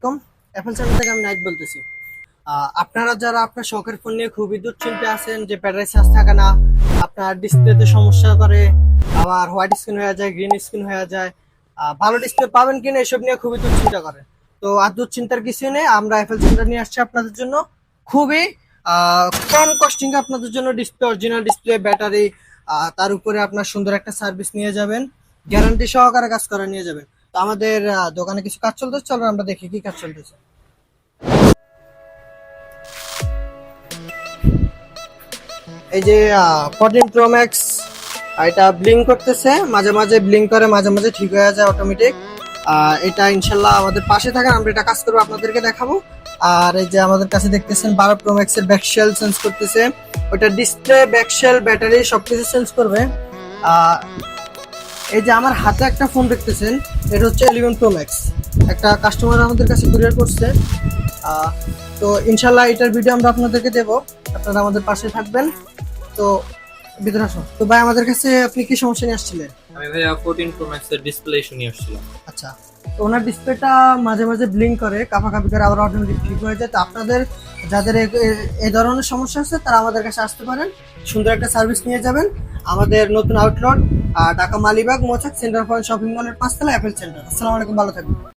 আলাইকুম। Apple channel থেকে আমি নাইট বলতেছি। আপনারা যারা আপনার শখের ফোন নিয়ে খুবই দুশ্চিন্তায় আছেন যে ব্যাটারি চার্জ থাকে না, আপনার ডিসপ্লেতে সমস্যা করে, আবার হোয়াইট স্ক্রিন হয়ে যায়, গ্রিন স্ক্রিন হয়ে যায়, ভালো ডিসপ্লে পাবেন কিনা এসব নিয়ে খুবই দুশ্চিন্তা করেন। তো আর দুশ্চিন্তার কিছু নেই, আমরা অ্যাপল চ্যানেল নিয়ে আসছি আপনাদের জন্য খুবই কম কস্টিং আপনাদের জন্য ডিসপ্লে, অরিজিনাল ডিসপ্লে, ব্যাটারি, তার উপরে আপনার সুন্দর একটা সার্ভিস নিয়ে যাবেন, গ্যারান্টি সহকারে কাজ করে নিয়ে যাবেন। তো আমাদের দোকানে কিছু কাজ চলতেছে, চলো আমরা দেখি কি কাজ চলতেছে। এই যে 14 প্রো ম্যাক্স, এটা ব্লিঙ্ক করতেছে, মাঝে মাঝে ব্লিঙ্ক করে, মাঝে মাঝে ঠিক হয়ে যায় অটোমেটিক। এটা ইনশাল্লাহ আমাদের পাশে থাকে, আমরা এটা কাজ করবো, আপনাদেরকে দেখাবো। আর এই যে আমাদের কাছে দেখতেছেন 12 প্রো ম্যাক্স এর ব্যাকশেল চেঞ্জ করতেছে, ওটা ডিসপ্লে, ব্যাকশেল, ব্যাটারি সবকিছু চেঞ্জ করবে। এই যে আমার হাতে একটা ফোন দেখতেছেন, এটা হচ্ছে 11 প্রো ম্যাক্স, একটা কাস্টমার আমাদের কাছে কুরিয়ার করছে। তো ইনশাল্লাহ এটার ভিডিও আমরা আপনাদেরকে দেবো, আপনারা আমাদের পাশে থাকবেন। তো ভিতরে আসুন। তো ভাই আমাদের কাছে আপনি কি সমস্যা নিয়ে আসছিলেন? আমি ভাইয়া 14 প্রো ম্যাক্স এর ডিসপ্লে ইস্যু নিয়ে আসছিলাম। আচ্ছা, তো ওনার ডিসপ্লেটা মাঝে মাঝে ব্লিঙ্ক করে, কাঁপাকাঁপি করে, আবার অটোমেটিক ঠিক হয়ে যায়। তো আপনাদের যাদের এই ধরনের সমস্যা আছে তারা আমাদের কাছে আসতে পারেন, সুন্দর একটা সার্ভিস নিয়ে যাবেন। আমাদের নতুন আউটলেট ঢাকা মালিবাগ মোচাক সেন্টার পয়েন্ট শপিং মলের 5 তলা অ্যাপেল সেন্টার। আসসালামু আলাইকুম, ভালো থাকবেন।